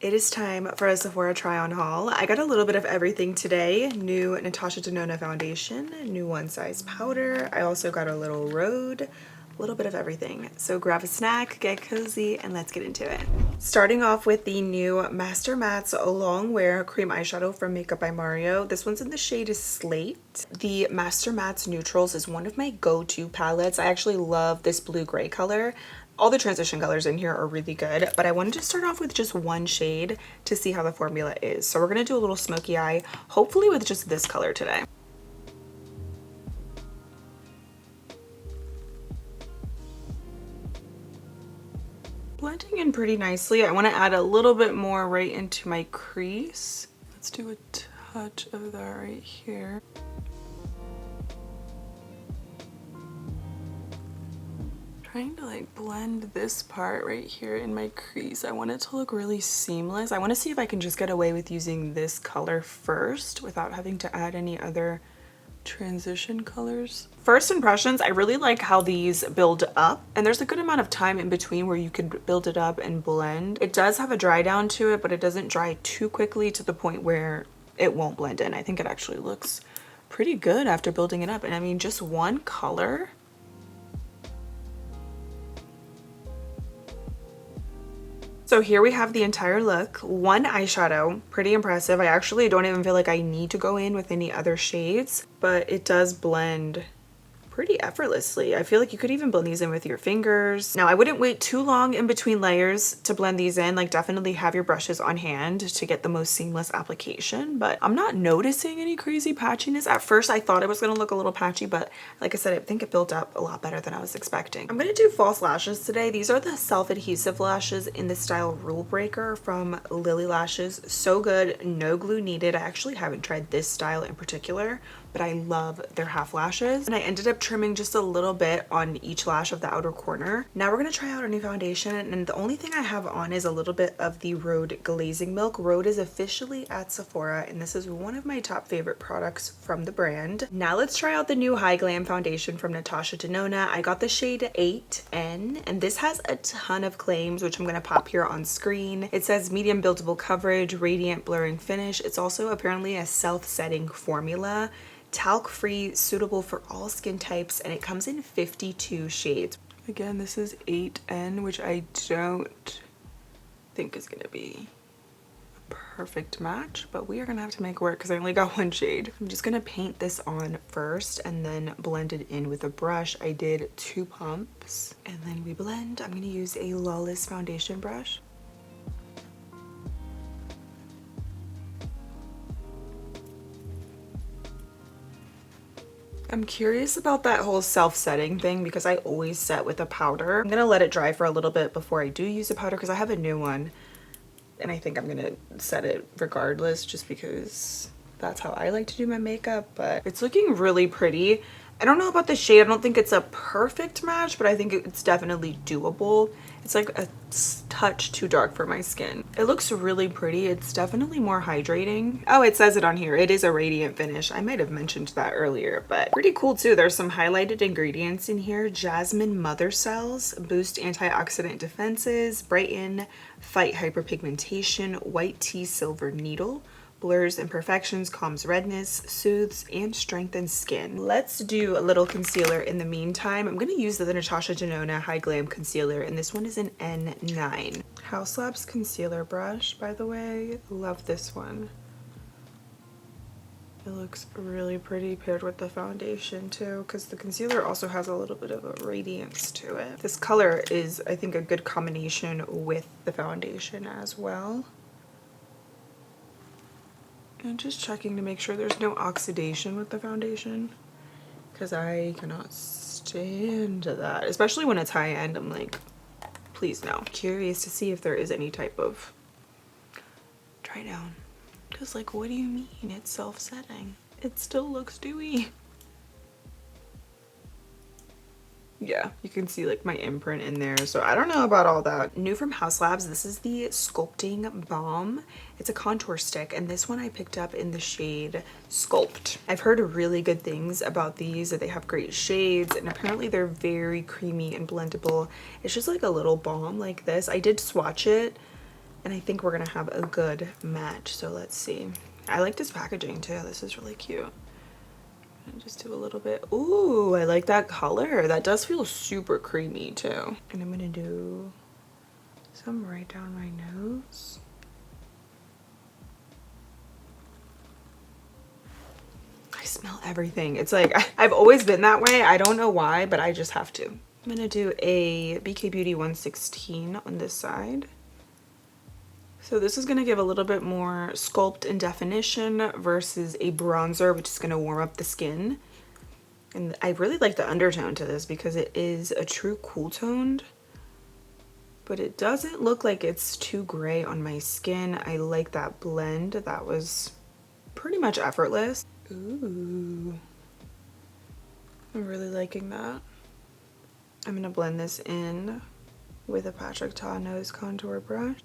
It is time for a Sephora try-on haul. I got a little bit of everything today. New Natasha Denona foundation, new one size powder. I also got a little Rhode, a little bit of everything. So grab a snack, get cozy, and let's get into it. Starting off with the new Master Mattes Long Wear Cream Eyeshadow from Makeup by Mario. This one's in the shade Slate. The Master Mattes Neutrals is one of my go-to palettes. I actually love this blue-gray color. All the transition colors in here are really good, but I wanted to start off with just one shade to see how the formula is. So we're gonna do a little smoky eye, hopefully with just this color today. Blending in pretty nicely. I want to add a little bit more right into my crease. Let's do a touch of that right here. Trying to like blend this part right here in my crease. I want it to look really seamless. I want to see if I can just get away with using this color first without having to add any other transition colors. First impressions, I really like how these build up, and there's a good amount of time in between where you could build it up and blend. It does have a dry down to it, but it doesn't dry too quickly to the point where it won't blend in. I think it actually looks pretty good after building it up. And I mean, just one color. So here we have the entire look. One eyeshadow, pretty impressive. I actually don't even feel like I need to go in with any other shades, but it does blend pretty effortlessly. I feel like you could even blend these in with your fingers. Now I wouldn't wait too long in between layers to blend these in, like definitely have your brushes on hand to get the most seamless application, but I'm not noticing any crazy patchiness. At first I thought it was gonna look a little patchy, but like I said, I think it built up a lot better than I was expecting. I'm gonna do false lashes today. These are the self-adhesive lashes in the style Rule Breaker from Lily Lashes. So good, no glue needed. I actually haven't tried this style in particular, but I love their half lashes. And I ended up trimming just a little bit on each lash of the outer corner. Now we're gonna try out a new foundation, and the only thing I have on is a little bit of the Rhode Glazing Milk. Rhode is officially at Sephora, and this is one of my top favorite products from the brand. Now let's try out the new High Glam foundation from Natasha Denona. I got the shade 8N, and this has a ton of claims, which I'm gonna pop here on screen. It says medium buildable coverage, radiant blurring finish. It's also apparently a self-setting formula, talc-free, suitable for all skin types, and it comes in 52 shades. Again, this is 8N, which I don't think is gonna be a perfect match, but we are gonna have to make work because I only got one shade. I'm just gonna paint this on first and then blend it in with a brush. I did 2 pumps, and then we blend. I'm gonna use a Lawless foundation brush. I'm curious about that whole self-setting thing because I always set with a powder. I'm gonna let it dry for a little bit before I do use a powder because I have a new one, and I think I'm gonna set it regardless just because that's how I like to do my makeup. But it's looking really pretty. I don't know about the shade. I don't think it's a perfect match, but I think it's definitely doable. It's like a touch too dark for my skin. It looks really pretty. It's definitely more hydrating. Oh, it says it on here. It is a radiant finish. I might have mentioned that earlier, but pretty cool too. There's some highlighted ingredients in here. Jasmine mother cells, boost antioxidant defenses, brighten, fight hyperpigmentation, white tea silver needle, blurs imperfections, calms redness, soothes, and strengthens skin. Let's do a little concealer in the meantime. I'm gonna use the Natasha Denona High Glam Concealer, and this one is an N9. House Labs concealer brush, by the way. Love this one. It looks really pretty paired with the foundation too, because the concealer also has a little bit of a radiance to it. This color is, I think, a good combination with the foundation as well. And just checking to make sure there's no oxidation with the foundation, because I cannot stand that, especially when it's high end. I'm like, please no. Curious to see if there is any type of dry down, because like, what do you mean it's self-setting? It still looks dewy. Yeah, you can see like my imprint in there, so I don't know about all that. New from House Labs, this is the Sculpting Balm. It's a contour stick, and this one I picked up in the shade Sculpt. I've heard really good things about these, that they have great shades, and apparently they're very creamy and blendable. It's just like a little balm like this. I did swatch it And I think we're gonna have a good match. So let's see. I like this packaging too. This is really cute. And just do a little bit. Ooh, I like that color. That does feel super creamy too. And I'm gonna do some right down my nose. I smell everything. It's like, I've always been that way. I don't know why, but I just have to. I'm gonna do a BK Beauty 116 on this side. So this is gonna give a little bit more sculpt and definition versus a bronzer, which is gonna warm up the skin. And I really like the undertone to this because it is a true cool toned, but it doesn't look like it's too gray on my skin. I like that blend. That was pretty much effortless. Ooh, I'm really liking that. I'm gonna blend this in with a Patrick Ta nose contour brush.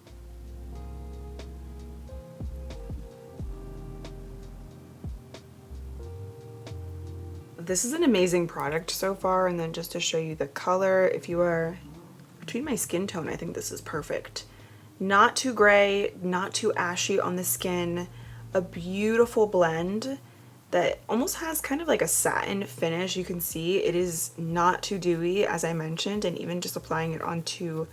This is an amazing product so far, and then just to show you the color, if you are between my skin tone, I think this is perfect. Not too gray, not too ashy on the skin, a beautiful blend that almost has kind of like a satin finish. You can see it is not too dewy, as I mentioned, and even just applying it onto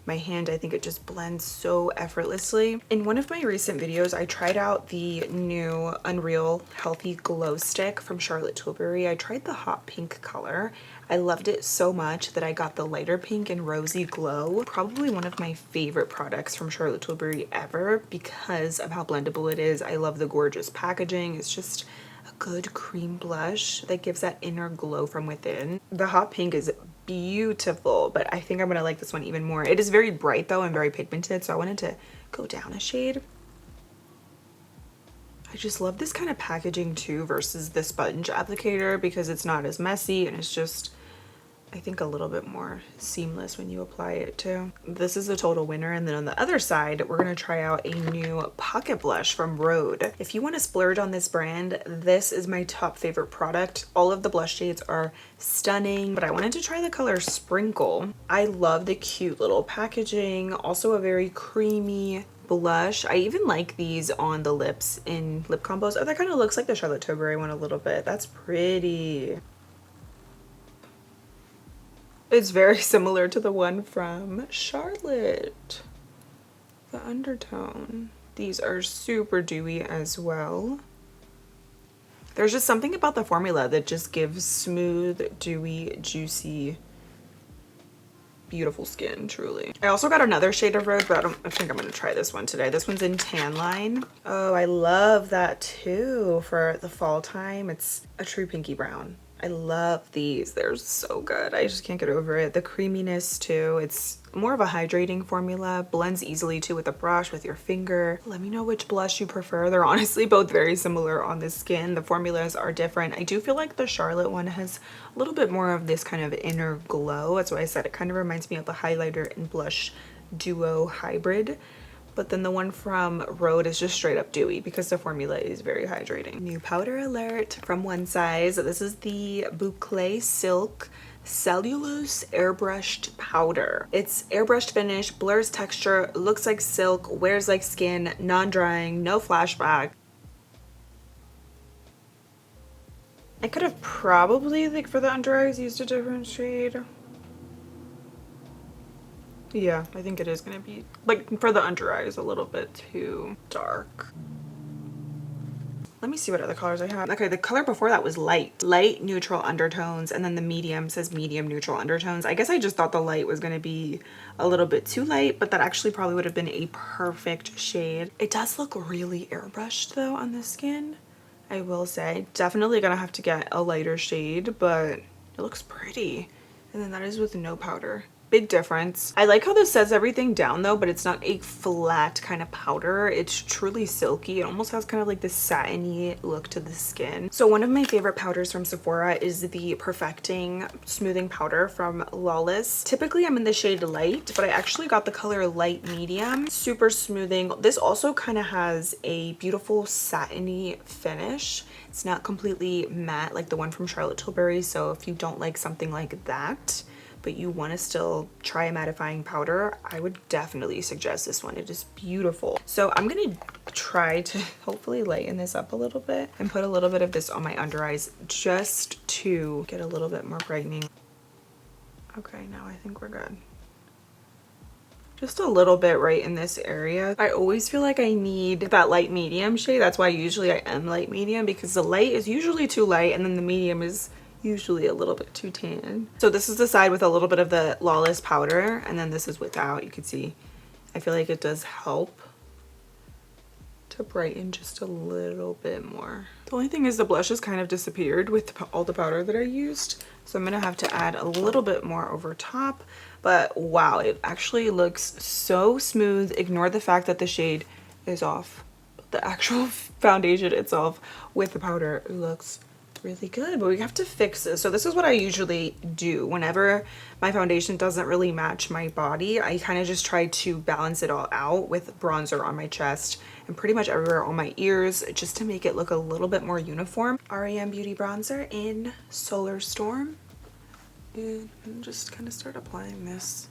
my hand, I think it just blends so effortlessly. In one of my recent videos, I tried out the new Unreal Healthy Glow Stick from Charlotte Tilbury. I tried the hot pink color. I loved it so much that I got the lighter pink and rosy glow. Probably one of my favorite products from Charlotte Tilbury ever because of how blendable it is. I love the gorgeous packaging. It's just a good cream blush that gives that inner glow from within. The hot pink is beautiful, but I think I'm gonna like this one even more. It is very bright though and very pigmented, so I wanted to go down a shade. I just love this kind of packaging too versus the sponge applicator because it's not as messy and it's just, I think, a little bit more seamless when you apply it too. This is a total winner. And then on the other side, we're gonna try out a new pocket blush from Rhode. If you want to splurge on this brand, this is my top favorite product. All of the blush shades are stunning, but I wanted to try the color Sprinkle. I love the cute little packaging, also a very creamy blush. I even like these on the lips in lip combos. Oh, that kind of looks like the Charlotte Tilbury one a little bit. That's pretty. It's very similar to the one from Charlotte. The undertone. These are super dewy as well. There's just something about the formula that just gives smooth, dewy, juicy, beautiful skin, truly. I also got another shade of Rhode, but I think I'm gonna try this one today. This one's in Tan Line. Oh, I love that too for the fall time. It's a true pinky brown. I love these. They're so good. I just can't get over it. The creaminess too. It's more of a hydrating formula. Blends easily too with a brush, with your finger. Let me know which blush you prefer. They're honestly both very similar on the skin. The formulas are different. I do feel like the Charlotte one has a little bit more of this kind of inner glow. That's why I said it kind of reminds me of a highlighter and blush duo hybrid. But then the one from Rhode is just straight up dewy because the formula is very hydrating. New powder alert from One Size. This is the Boucle Silk Cellulose Airbrushed Powder. It's airbrushed finish, blurs texture, looks like silk, wears like skin, non-drying, no flashback. I could have probably, like for the under eyes, used a different shade. Yeah, I think it is gonna be, like, for the under eyes, a little bit too dark. Let me see what other colors I have. Okay, the color before that was light. Light neutral undertones, and then the medium says medium neutral undertones. I guess I just thought the light was gonna be a little bit too light, but that actually probably would have been a perfect shade. It does look really airbrushed though on the skin, I will say. Definitely gonna have to get a lighter shade, but it looks pretty. And then that is with no powder. Big difference. I like how this says everything down though, but it's not a flat kind of powder. It's truly silky. It almost has kind of like this satiny look to the skin. So one of my favorite powders from Sephora is the Perfecting Smoothing Powder from Lawless. Typically I'm in the shade light, but I actually got the color light medium. Super smoothing. This also kind of has a beautiful satiny finish. It's not completely matte like the one from Charlotte Tilbury, so if you don't like something like that, but you want to still try a mattifying powder, I would definitely suggest this one. It is beautiful. So I'm gonna try to hopefully lighten this up a little bit and put a little bit of this on my under eyes just to get a little bit more brightening. Okay, now I think we're good. Just a little bit right in this area. I always feel like I need that light medium shade. That's why usually I am light medium, because the light is usually too light and then the medium is usually a little bit too tan. So this is the side with a little bit of the Lawless powder, and then this is without. You can see I feel like it does help to brighten just a little bit more. The only thing is the blush has kind of disappeared with all the powder that I used, so I'm gonna have to add a little bit more over top. But wow, it actually looks so smooth. Ignore the fact that the shade is off. The actual foundation itself with the powder looks really good, but we have to fix this. So this is what I usually do whenever my foundation doesn't really match my body. I kind of just try to balance it all out with bronzer on my chest and pretty much everywhere on my ears, just to make it look a little bit more uniform. REM Beauty bronzer in Solar Storm, and just kind of start applying this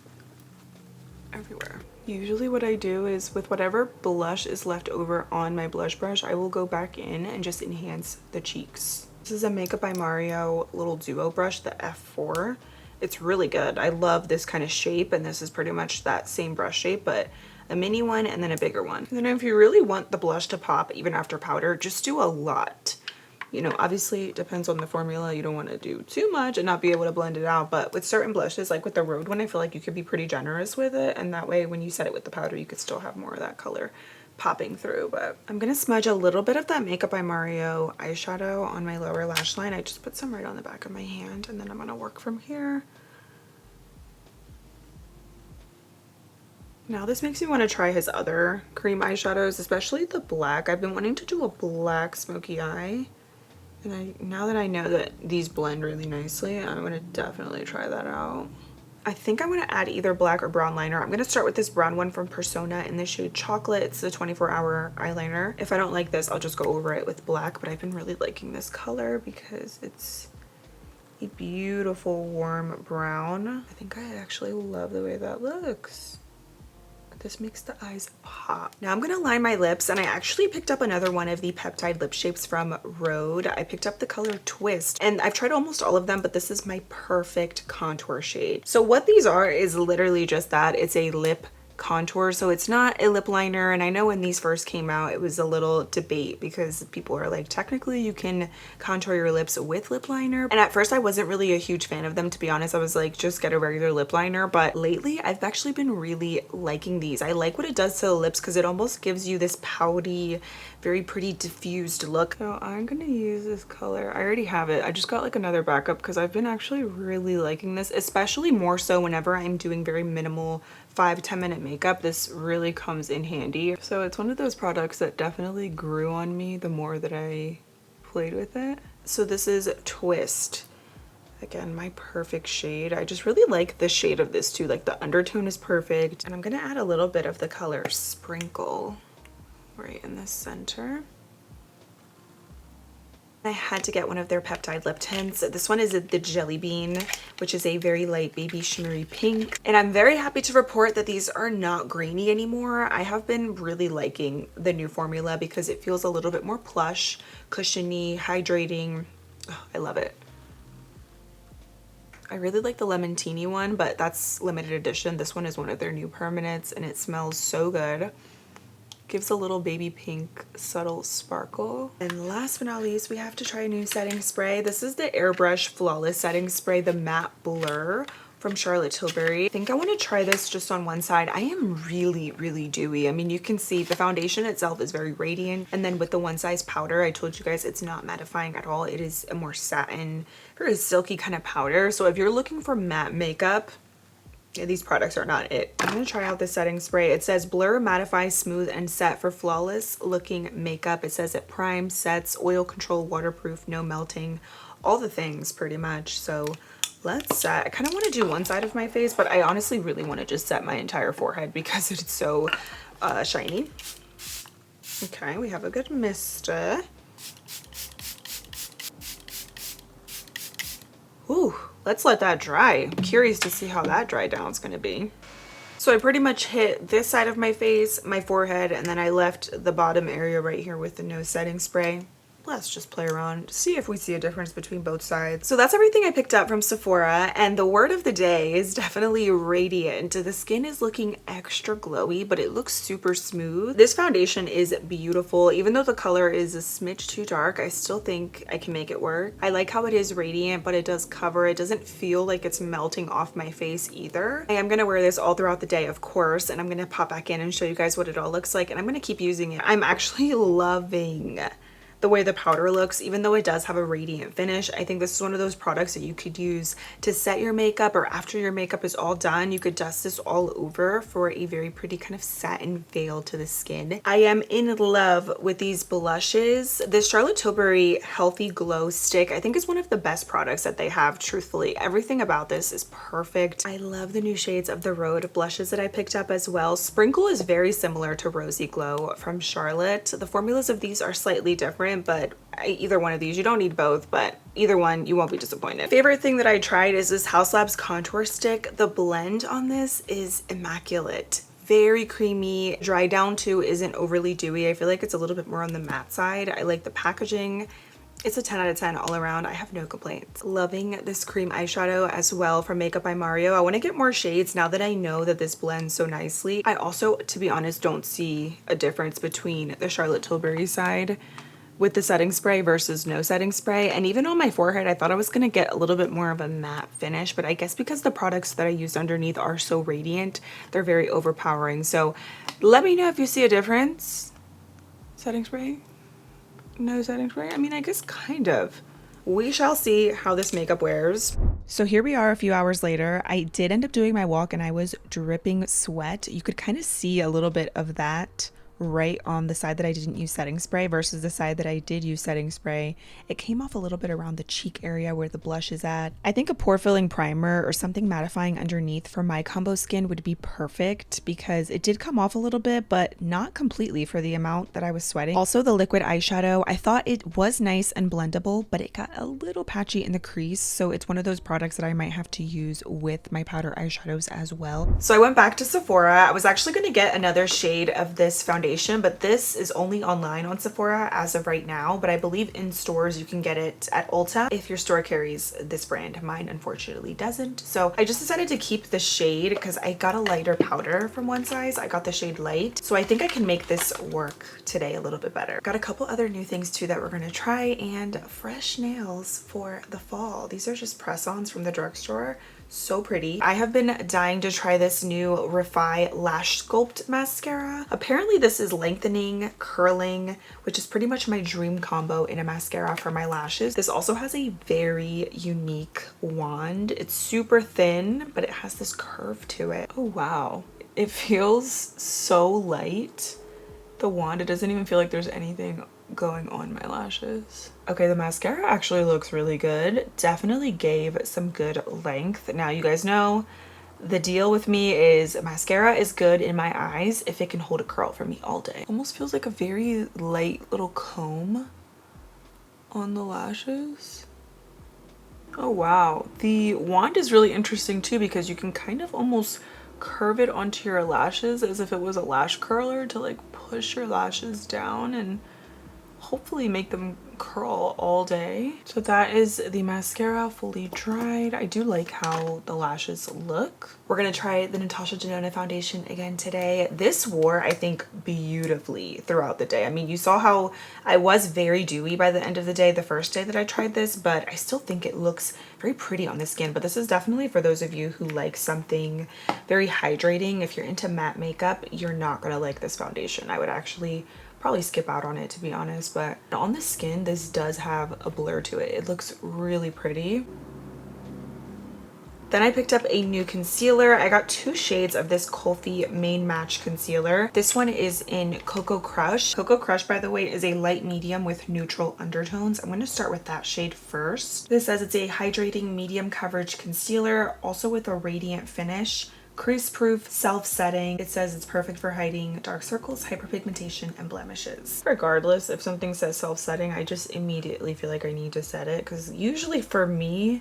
everywhere. Usually what I do is with whatever blush is left over on my blush brush, I will go back in and just enhance the cheeks. This is a Makeup by Mario little duo brush, the F4. It's really good. I love this kind of shape, and this is pretty much that same brush shape, but a mini one and then a bigger one. And then if you really want the blush to pop even after powder, just do a lot. You know, obviously it depends on the formula. You don't want to do too much and not be able to blend it out, but with certain blushes, like with the Rhode one, I feel like you could be pretty generous with it, and that way when you set it with the powder, you could still have more of that color popping through. But I'm gonna smudge a little bit of that Makeup by Mario eyeshadow on my lower lash line. I just put some right on the back of my hand, and then I'm gonna work from here. Now this makes me want to try his other cream eyeshadows, especially the black. I've been wanting to do a black smoky eye, and now that I know that these blend really nicely, I'm gonna definitely try that out. I think I'm gonna add either black or brown liner. I'm gonna start with this brown one from Persona in the shade Chocolate. It's the 24-hour eyeliner. If I don't like this, I'll just go over it with black, but I've been really liking this color because it's a beautiful warm brown. I think I actually love the way that looks. This makes the eyes pop. Now I'm gonna line my lips, and I actually picked up another one of the peptide lip shapes from Rhode. I picked up the color Twist, and I've tried almost all of them, but this is my perfect contour shade. So what these are is literally just that. It's a lip contour, so it's not a lip liner. And I know when these first came out, it was a little debate because people are like, technically you can contour your lips with lip liner, and at first I wasn't really a huge fan of them, to be honest. I was like, just get a regular lip liner. But lately I've actually been really liking these. I like what it does to the lips because it almost gives you this pouty, very pretty diffused look. So I'm gonna use this color. I already have it. I just got like another backup because I've been actually really liking this, especially more so whenever I'm doing very minimal 5-10 minute makeup. This really comes in handy. So it's one of those products that definitely grew on me the more that I played with it. So this is Twist. Again, my perfect shade. I just really like the shade of this too. Like the undertone is perfect. And I'm gonna add a little bit of the color Sprinkle right in the center. I had to get one of their peptide lip tints. This one is the Jelly Bean, which is a very light baby shimmery pink. And I'm very happy to report that these are not grainy anymore. I have been really liking the new formula because it feels a little bit more plush, cushiony, hydrating. Oh, I love it. I really like the Lemon Teeny one, but that's limited edition. This one is one of their new permanents, and it smells so good. Gives a little baby pink subtle sparkle. And last but not least, we have to try a new setting spray. This is the Airbrush Flawless Setting Spray, the Matte Blur from Charlotte Tilbury. I think I want to try this just on one side. I am really dewy. I mean, you can see the foundation itself is very radiant, and then with the one size powder, I told you guys it's not mattifying at all. It is a more satin, very silky kind of powder. So if you're looking for matte makeup, yeah, these products are not it. I'm gonna try out this setting spray. It says blur, mattify, smooth, and set for flawless looking makeup. It says it primes, sets, oil control, waterproof, no melting, all the things pretty much. So let's set. I kind of want to do one side of my face, but I honestly really want to just set my entire forehead because it's so shiny. Okay, we have a good mister. Ooh, let's let that dry. I'm curious to see how that dry down is gonna be. So I pretty much hit this side of my face, my forehead, and then I left the bottom area right here with the nose setting spray. Let's just play around, see if we see a difference between both sides. So that's everything I picked up from Sephora, and the word of the day is definitely radiant. The skin is looking extra glowy, but it looks super smooth. This foundation is beautiful. Even though the color is a smidge too dark, I still think I can make it work. I like how it is radiant, but it does cover. It doesn't feel like it's melting off my face either. I am gonna wear this all throughout the day, of course, and I'm gonna pop back in and show you guys what it all looks like, and I'm gonna keep using it. I'm actually loving the way the powder looks. Even though it does have a radiant finish, I think this is one of those products that you could use to set your makeup, or after your makeup is all done, you could dust this all over for a very pretty kind of satin veil to the skin. I am in love with these blushes. This Charlotte Tilbury Healthy Glow Stick, I think, is one of the best products that they have, truthfully. Everything about this is perfect. I love the new shades of the Rhode blushes that I picked up as well. Sprinkle is very similar to Rosy Glow from Charlotte. The formulas of these are slightly different, but either one of these, you don't need both, but either one, you won't be disappointed. Favorite thing that I tried is this Haus Labs contour stick. The blend on this is immaculate. Very creamy. Dry down too isn't overly dewy. I feel like it's a little bit more on the matte side. I like the packaging. It's a 10 out of 10 all around. I have no complaints. Loving this cream eyeshadow as well from Makeup by Mario. I want to get more shades now that I know that this blends so nicely. I also, to be honest, don't see a difference between the Charlotte Tilbury side with the setting spray versus no setting spray. And even on my forehead, I thought I was gonna get a little bit more of a matte finish, but I guess because the products that I used underneath are so radiant, they're very overpowering. So let me know if you see a difference. Setting spray? No setting spray? I mean, I guess kind of. We shall see how this makeup wears. So here we are a few hours later. I did end up doing my walk and I was dripping sweat. You could kind of see a little bit of that right on the side that I didn't use setting spray versus the side that I did use setting spray. It came off a little bit around the cheek area where the blush is at. I think a pore filling primer or something mattifying underneath for my combo skin would be perfect because it did come off a little bit, but not completely for the amount that I was sweating. Also, the liquid eyeshadow, I thought it was nice and blendable, but it got a little patchy in the crease. So it's one of those products that I might have to use with my powder eyeshadows as well. So I went back to Sephora. I was actually going to get another shade of this foundation, but this is only online on Sephora as of right now, but I believe in stores you can get it at Ulta if your store carries this brand. Mine unfortunately doesn't. So I just decided to keep the shade because I got a lighter powder from one size. I got the shade light. So I think I can make this work today a little bit better. Got a couple other new things too that we're going to try, and fresh nails for the fall. These are just press-ons from the drugstore. So pretty. I have been dying to try this new Refi Lash Sculpt mascara. Apparently this is lengthening, curling, which is pretty much my dream combo in a mascara for my lashes. This also has a very unique wand. It's super thin, but it has this curve to it. Oh wow. It feels so light. The wand, it doesn't even feel like there's anything going on my lashes. Okay, the mascara actually looks really good. Definitely gave some good length. Now you guys know the deal with me is mascara is good in my eyes if it can hold a curl for me all day. Almost feels like a very light little comb on the lashes. Oh wow. The wand is really interesting too because you can kind of almost curve it onto your lashes as if it was a lash curler to like push your lashes down and hopefully make them curl all day. So that is the mascara fully dried. I do like how the lashes look. We're gonna try the Natasha Denona foundation again today. This wore, I think, beautifully throughout the day. I mean, you saw how I was very dewy by the end of the day, the first day that I tried this, but I still think it looks very pretty on the skin. But this is definitely for those of you who like something very hydrating. If you're into matte makeup, you're not gonna like this foundation. I would actually probably skip out on it, to be honest, but on the skin this does have a blur to it. It looks really pretty. Then I picked up a new concealer. I got two shades of this Kulfi Main Match concealer. This one is in Cocoa Crush. Cocoa Crush, by the way, is a light medium with neutral undertones. I'm going to start with that shade first. This says it's a hydrating medium coverage concealer, also with a radiant finish. Crease proof, self-setting. It says it's perfect for hiding dark circles, hyperpigmentation, and blemishes. Regardless, if something says self-setting, I just immediately feel like I need to set it because usually for me,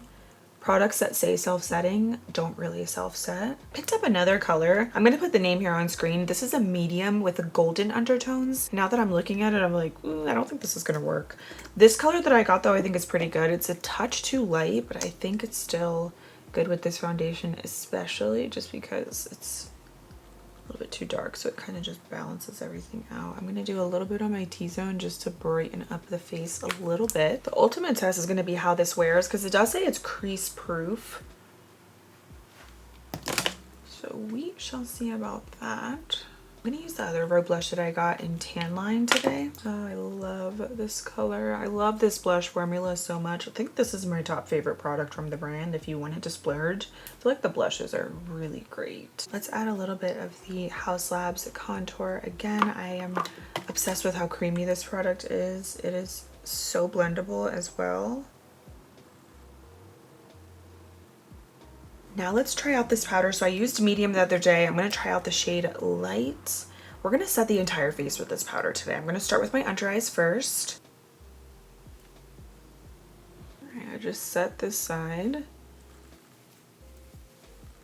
Products that say self-setting don't really self-set. Picked up another color. I'm gonna put the name here on screen. This is a medium with the golden undertones. Now that I'm looking at it, I'm like, ooh, I don't think this is gonna work. This color that I got though, I think is pretty good. It's a touch too light, but I think it's still good with this foundation, especially just because it's a little bit too dark, so it kind of just balances everything out. I'm gonna do a little bit on my T-zone just to brighten up the face a little bit. The ultimate test is gonna be how this wears, because it does say it's crease proof. So we shall see about that. I'm gonna use the other Rogue blush that I got in Tan Line today. Oh, I love this color. I love this blush formula so much. I think this is my top favorite product from the brand if you wanted to splurge. I feel like the blushes are really great. Let's add a little bit of the Haus Labs contour. Again, I am obsessed with how creamy this product is. It is so blendable as well. Now let's try out this powder. So I used medium the other day. I'm going to try out the shade Light. We're going to set the entire face with this powder today. I'm going to start with my under eyes first. All right, I just set this side.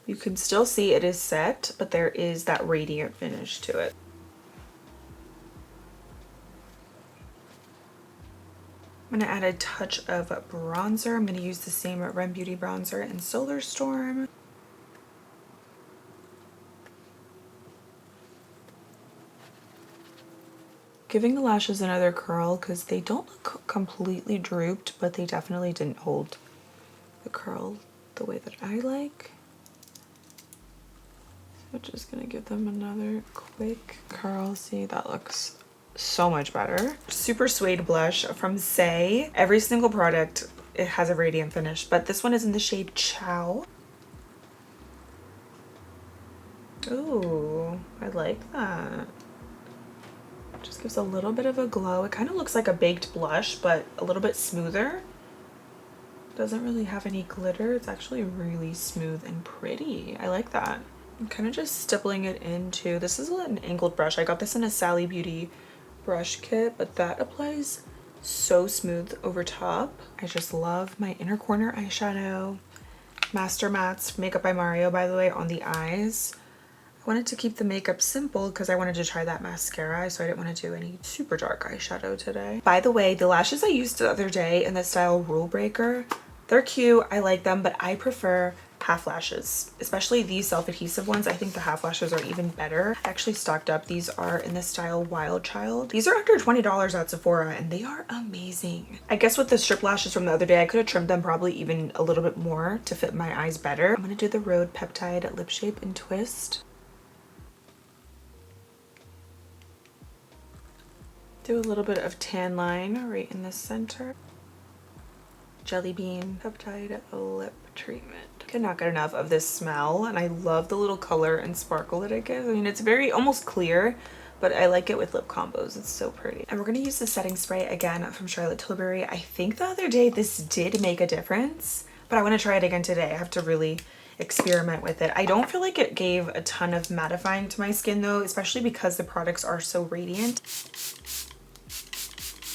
You can still see it is set, but there is that radiant finish to it. I'm going to add a touch of bronzer. I'm going to use the same Rem Beauty bronzer in Solar Storm. Giving the lashes another curl because they don't look completely drooped, but they definitely didn't hold the curl the way that I like. So just going to give them another quick curl. See, that looks so much better. Super suede blush from Say. Every single product, it has a radiant finish, but this one is in the shade Chow. Ooh, I like that. Just gives a little bit of a glow. It kind of looks like a baked blush, but a little bit smoother. Doesn't really have any glitter. It's actually really smooth and pretty. I like that. I'm kind of just stippling it into, this is an angled brush. I got this in a Sally Beauty brush kit, but that applies so smooth over top. I just love my inner corner eyeshadow. Master Mattes Makeup by Mario, by the way, on the eyes. I wanted to keep the makeup simple because I wanted to try that mascara, so I didn't want to do any super dark eyeshadow today. By the way, the lashes I used the other day in the style Rule Breaker, they're cute, I like them, but I prefer half lashes, especially these self-adhesive ones. I think the half lashes are even better. I actually stocked up. These are in the style Wild Child. These are under $20 at Sephora and they are amazing. I guess with the strip lashes from the other day, I could have trimmed them probably even a little bit more to fit my eyes better. I'm gonna do the Rhode Peptide Lip Shape and Twist. Do a little bit of tan line right in the center. Jelly Bean Peptide Lip Treatment. Cannot get enough of this smell, and I love the little color and sparkle that it gives. I mean, it's very almost clear, but I like it with lip combos. It's so pretty. And we're gonna use the setting spray again from Charlotte Tilbury. I think the other day this did make a difference, but I want to try it again today. I have to really experiment with it. I don't feel like it gave a ton of mattifying to my skin though, especially because the products are so radiant.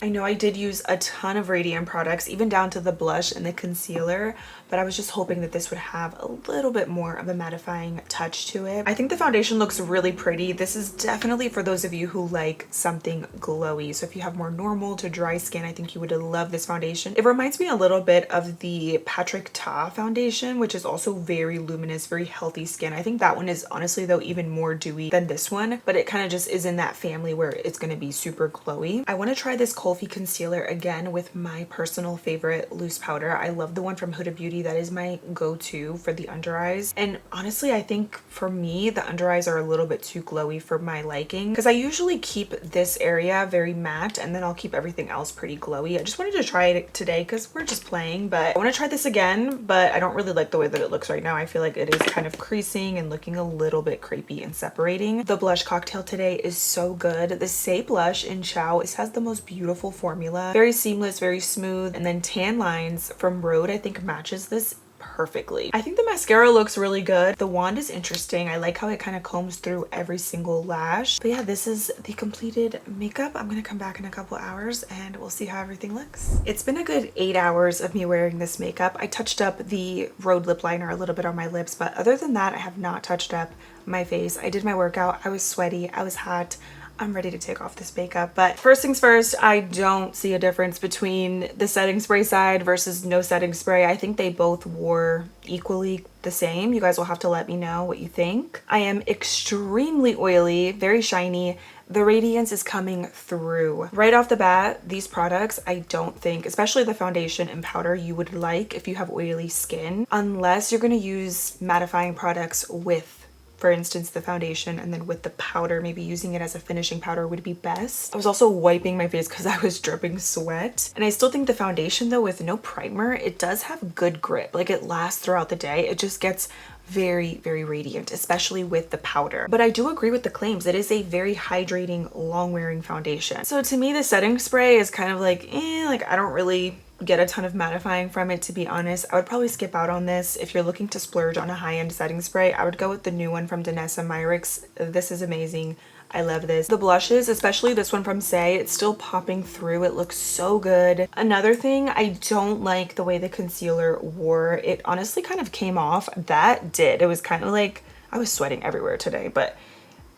I know I did use a ton of radiant products, even down to the blush and the concealer, but I was just hoping that this would have a little bit more of a mattifying touch to it. I think the foundation looks really pretty. This is definitely for those of you who like something glowy. So if you have more normal to dry skin, I think you would love this foundation. It reminds me a little bit of the Patrick Ta foundation, which is also very luminous, very healthy skin. I think that one is honestly though even more dewy than this one, but it kind of just is in that family where it's going to be super glowy. I want to try this Colfie concealer again with my personal favorite loose powder. I love the one from Huda Beauty. That is my go-to for the under eyes. And honestly, I think for me, the under eyes are a little bit too glowy for my liking because I usually keep this area very matte and then I'll keep everything else pretty glowy. I just wanted to try it today because we're just playing, but I want to try this again, but I don't really like the way that it looks right now. I feel like it is kind of creasing and looking a little bit crepey and separating. The blush cocktail today is so good. The Say blush in Chow, it has the most beautiful formula. Very seamless, very smooth. And then Tan Lines from Rhode, I think matches this perfectly. I think the mascara looks really good. The wand is interesting. I like how it kind of combs through every single lash. But yeah, this is the completed makeup. I'm gonna come back in a couple hours and we'll see how everything looks. It's been a good 8 hours of me wearing this makeup. I touched up the Rhode lip liner a little bit on my lips, but other than that, I have not touched up my face. I did my workout. I was sweaty. I was hot. I'm ready to take off this makeup. But first things first, I don't see a difference between the setting spray side versus no setting spray. I think they both wore equally the same. You guys will have to let me know what you think. I am extremely oily, very shiny. The radiance is coming through. Right off the bat, these products, I don't think, especially the foundation and powder, you would like if you have oily skin, unless you're gonna use mattifying products with, for instance, the foundation, and then with the powder, maybe using it as a finishing powder would be best. I was also wiping my face because I was dripping sweat. And I still think the foundation though, with no primer, it does have good grip. Like, it lasts throughout the day. It just gets very, very radiant, especially with the powder. But I do agree with the claims. It is a very hydrating, long wearing foundation. So to me, the setting spray is kind of like, like I don't really get a ton of mattifying from it, to be honest. I would probably skip out on this. If you're looking to splurge on a high-end setting spray, I would go with the new one from Danessa Myricks. This is amazing. I love this. The blushes, especially this one from Say, it's still popping through. It looks so good. Another thing, I don't like the way the concealer wore. It honestly kind of came off. That did. It was kind of like, I was sweating everywhere today, but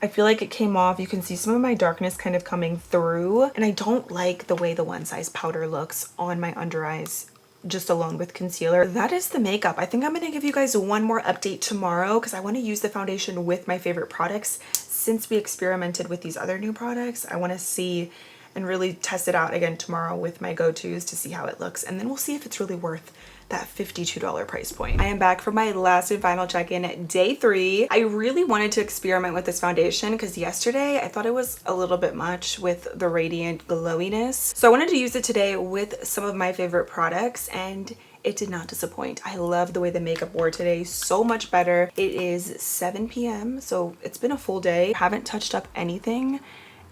I feel like it came off. You can see some of my darkness kind of coming through, and I don't like the way the One Size powder looks on my under eyes just alone with concealer. That is the makeup. I think I'm gonna give you guys one more update tomorrow because I want to use the foundation with my favorite products. Since we experimented with these other new products, I want to see and really test it out again tomorrow with my go-tos to see how it looks, and then we'll see if it's really worth that $52 price point. I am back for my last and final check-in, day 3. I really wanted to experiment with this foundation because yesterday I thought it was a little bit much with the radiant glowiness. So I wanted to use it today with some of my favorite products, and it did not disappoint. I love the way the makeup wore today, so much better. It is 7 p.m. so it's been a full day. I haven't touched up anything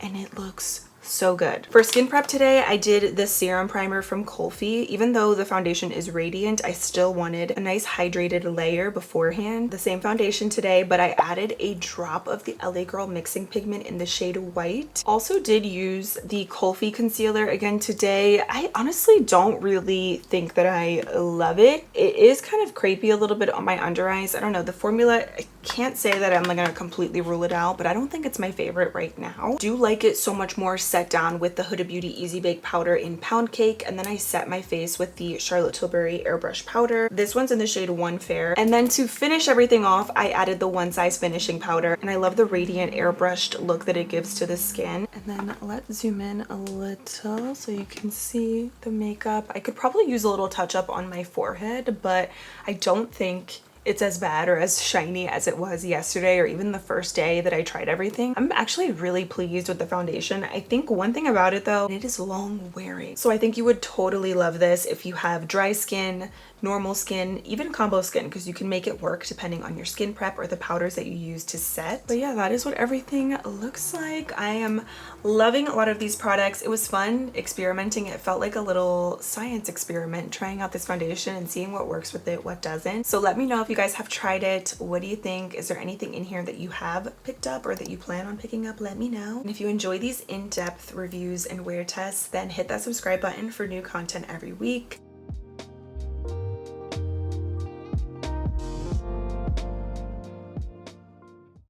and it looks so good. For skin prep today, I did the serum primer from Colfi. Even though the foundation is radiant, I still wanted a nice hydrated layer beforehand. The same foundation today, but I added a drop of the LA Girl mixing pigment in the shade White. Also did use the Colfi concealer again today. I honestly don't really think that I love it. It is kind of crepey a little bit on my under eyes. I don't know, the formula, I can't say that I'm gonna completely rule it out, but I don't think it's my favorite right now. Do like it so much more set down with the Huda Beauty Easy Bake powder in Pound Cake, and then I set my face with the Charlotte Tilbury Airbrush powder. This one's in the shade One Fair. And then to finish everything off, I added the One Size finishing powder, and I love the radiant airbrushed look that it gives to the skin. And then let's zoom in a little so you can see the makeup. I could probably use a little touch up on my forehead, but I don't think it's as bad or as shiny as it was yesterday or even the first day that I tried everything. I'm actually really pleased with the foundation. I think one thing about it though, it is long wearing. So I think you would totally love this if you have dry skin, normal skin, even combo skin, because you can make it work depending on your skin prep or the powders that you use to set. But yeah, that is what everything looks like. I am loving a lot of these products. It was fun experimenting. It felt like a little science experiment, trying out this foundation and seeing what works with it, what doesn't. So let me know if you guys have tried it. What do you think? Is there anything in here that you have picked up or that you plan on picking up? Let me know. And if you enjoy these in-depth reviews and wear tests, then hit that subscribe button for new content every week.